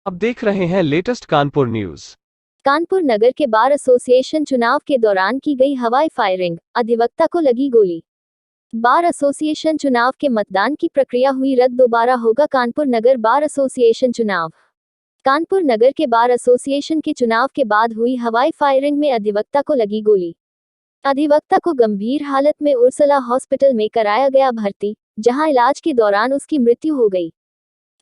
अब देख रहे हैं लेटेस्ट कानपुर न्यूज। कानपुर नगर के बार एसोसिएशन चुनाव के दौरान की गई हवाई फायरिंग, अधिवक्ता को लगी गोली। बार एसोसिएशन चुनाव के मतदान की प्रक्रिया हुई रद्द, दोबारा होगा कानपुर नगर बार एसोसिएशन चुनाव। कानपुर नगर के बार एसोसिएशन के चुनाव के बाद हुई हवाई फायरिंग में अधिवक्ता को लगी गोली। अधिवक्ता को गंभीर हालत में उर्सला हॉस्पिटल में कराया गया भर्ती, जहां इलाज के दौरान उसकी मृत्यु हो गई।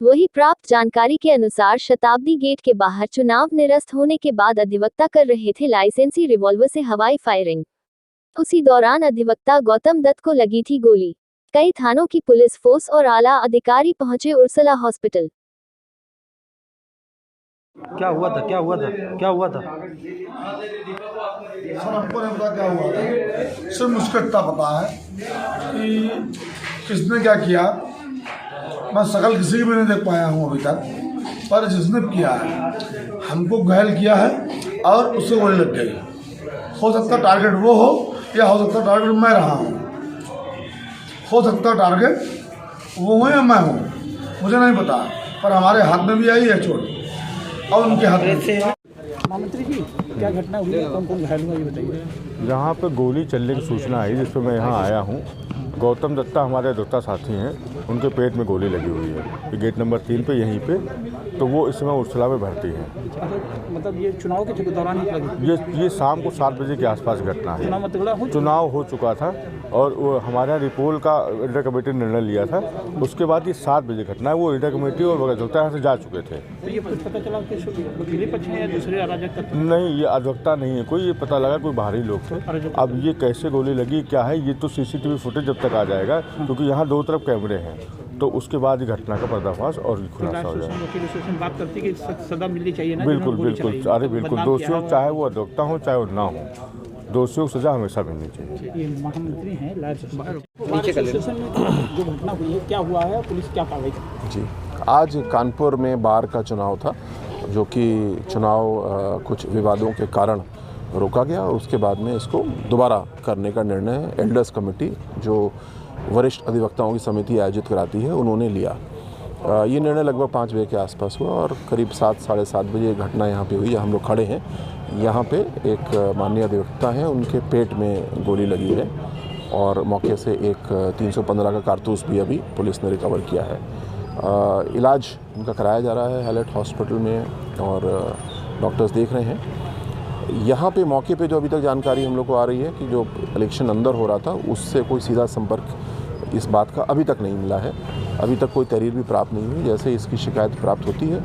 वही प्राप्त जानकारी के अनुसार शताब्दी गेट के बाहर चुनाव निरस्त होने के बाद अधिवक्ता कर रहे थे लाइसेंसी रिवॉल्वर से हवाई फायरिंग। उसी दौरान अधिवक्ता गौतम दत्त को लगी थी गोली। कई थानों की पुलिस फोर्स और आला अधिकारी पहुंचे उर्सला हॉस्पिटल। क्या हुआ था? सर हमको नहीं पता क्या हुआ था, सिर्फ मुझको इतना पता है कि किसने क्या किया। मैं शकल किसी की भी नहीं देख पाया हूँ अभी तक, पर जिसने किया है हमको घायल किया है और उससे गोली लग गई। हो सकता टारगेट वो हो या हो सकता टारगेट मैं रहा हूँ, हो सकता टारगेट वो हो या मैं हूँ, मुझे नहीं पता। पर हमारे हाथ में भी आई है चोट और उनके हाथ में। महामंत्री जी, क्या घटना हुई है? कौन कौन घायल हुआ ये बताइए। यहाँ पे गोली चलने की सूचना आई, जिस पर मैं यहाँ आया हूँ। गौतम दत्ता हमारे अधिवक्ता साथी हैं, उनके पेट में गोली लगी हुई है गेट नंबर 3 पे, यहीं पे। तो वो इस समय उर्सला में भर्ती हैं। मतलब ये चुनाव के दौरान ही लगी? ये शाम को 7 बजे के आसपास घटना है। चुनाव हो चुका था और वो हमारे यहाँ रिपोल का इंटर कमेटी ने निर्णय लिया था। उसके बाद ये 7 बजे घटना है। वो इंटर कमेटी और अधिवक्ता यहाँ से जा चुके थे। तो ये कुछ पता चला कि वकीली पक्ष में या दूसरे अराजक? नहीं, ये अधिवक्ता नहीं है कोई, ये पता लगा कोई बाहरी लोग थे। अब ये कैसे गोली लगी क्या है, ये तो CCTV फुटेज जब तक आ जाएगा, क्योंकि यहाँ 2 तरफ कैमरे हैं, तो उसके बाद ही घटना का पर्दाफाश और खुलासा हो जाएगा। बात करती है कि सजा मिलनी चाहिए ना? बिल्कुल, अरे बिल्कुल, दोषियों चाहे वो अधिवक्ता हो चाहे वो ना हो, दोषियों को सजा हमेशा मिलनी चाहिए। ये महामंत्री हैं जो घटना हुई है, क्या हुआ है, पुलिस क्या कार्रवाई? जी, आज कानपुर में बार का चुनाव था, जो कि चुनाव कुछ विवादों के कारण रोका गया और उसके बाद में इसको दोबारा करने का निर्णय एल्डर्स कमेटी, जो वरिष्ठ अधिवक्ताओं की समिति आयोजित कराती है, उन्होंने लिया। ये निर्णय लगभग 5 बजे के आसपास हुआ और करीब 7 साढ़े 7 बजे घटना यहाँ पे हुई। हम लोग खड़े हैं, यहाँ पे एक माननीय अधिवक्ता हैं, उनके पेट में गोली लगी है और मौके से एक 315 का कारतूस भी अभी पुलिस ने रिकवर किया है। इलाज उनका कराया जा रहा है हाईलाइट हॉस्पिटल में और डॉक्टर्स देख रहे हैं। यहाँ पे मौके पे जो अभी तक जानकारी हम लोग को आ रही है कि जो इलेक्शन अंदर हो रहा था उससे कोई सीधा संपर्क इस बात का अभी तक नहीं मिला है। अभी तक कोई तहरीर भी प्राप्त नहीं हुई। जैसे इसकी शिकायत प्राप्त होती है,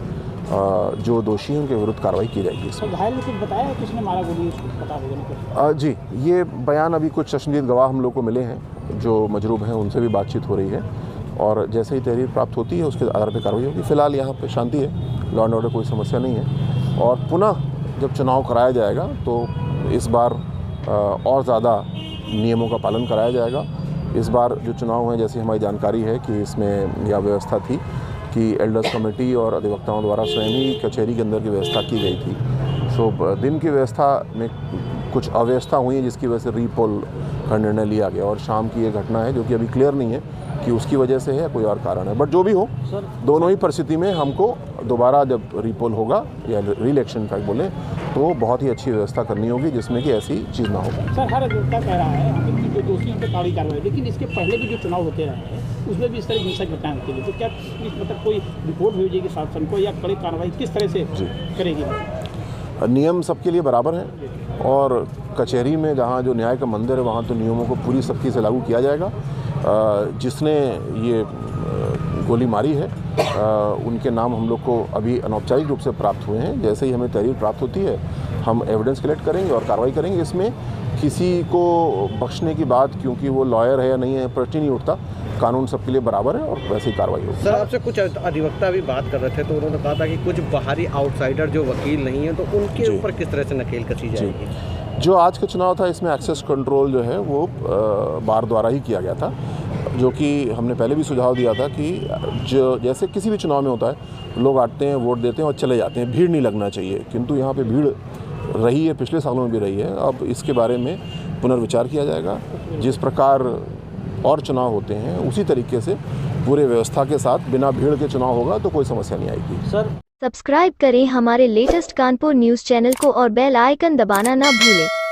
जो दोषी हैं उनके विरुद्ध कार्रवाई की जाएगी। घायल ने कुछ बताया किसने मारा गोली, पता होगा? जी, ये बयान अभी कुछ चश्मदीद गवाह हम लोग को मिले हैं जो मजरूब हैं, उनसे भी बातचीत हो रही है और जैसे ही तहरीर प्राप्त होती है उसके आधार पर कार्रवाई होगी। फिलहाल यहाँ पर शांति है, लॉ एंड ऑर्डर कोई समस्या नहीं है और पुनः जब चुनाव कराया जाएगा तो इस बार और ज़्यादा नियमों का पालन कराया जाएगा। इस बार जो चुनाव है, जैसी हमारी जानकारी है कि इसमें यह व्यवस्था थी कि एल्डर्स कमेटी और अधिवक्ताओं द्वारा स्वयं ही कचहरी के अंदर की व्यवस्था की गई थी। सो दिन की व्यवस्था में कुछ अव्यवस्था हुई है, जिसकी वजह से रीपोल का निर्णय लिया गया और शाम की ये घटना है जो कि अभी क्लियर नहीं है कि उसकी वजह से है कोई और कारण है। बट जो भी हो, दोनों ही परिस्थिति में हमको दोबारा जब रीपोल होगा या री-इलेक्शन का बोलें तो बहुत ही अच्छी व्यवस्था करनी होगी जिसमें कि ऐसी चीज़ ना हो। सर, हर अधिवक्ता कह रहा है कि जो दोषियों पर कड़ी कार्रवाई, लेकिन इसके पहले भी जो चुनाव होते रहे हैं उसमें भी इस तरह की हिंसक घटनाएं होती है, तो क्या मतलब कोई रिपोर्ट भेजेगी शासन को या कड़ी कार्रवाई किस तरह से करेगी? नियम सबके लिए बराबर हैं और कचहरी में जहाँ जो न्याय का मंदिर है वहाँ तो नियमों को पूरी सख्ती से लागू किया जाएगा। जिसने ये गोली मारी है उनके नाम हम लोग को अभी अनौपचारिक रूप से प्राप्त हुए हैं। जैसे ही हमें तहरीर प्राप्त होती है हम एविडेंस कलेक्ट करेंगे और कार्रवाई करेंगे। इसमें किसी को बख्शने की बात, क्योंकि वो लॉयर है या नहीं है, प्रश्न नहीं उठता। कानून सबके लिए बराबर है और वैसे ही कार्रवाई होगी। सर, आपसे कुछ अधिवक्ता भी बात कर रहे थे तो उन्होंने कहा था कि कुछ बाहरी आउटसाइडर जो वकील नहीं है तो उनके ऊपर किस तरह से नकेल कसी जाएगी? जो आज का चुनाव था इसमें एक्सेस कंट्रोल जो है वो बार द्वारा ही किया गया था, जो कि हमने पहले भी सुझाव दिया था कि जो जैसे किसी भी चुनाव में होता है, लोग आते हैं, वोट देते हैं और चले जाते हैं, भीड़ नहीं लगना चाहिए, किंतु यहाँ पे भीड़ रही है, पिछले सालों में भी रही है। अब इसके बारे में पुनर्विचार किया जाएगा। जिस प्रकार और चुनाव होते हैं उसी तरीके से पूरे व्यवस्था के साथ बिना भीड़ के चुनाव होगा तो कोई समस्या नहीं आएगी। सर सब्सक्राइब करें हमारे लेटेस्ट कानपुर न्यूज़ चैनल को और बेल आइकन दबाना ना भूलें।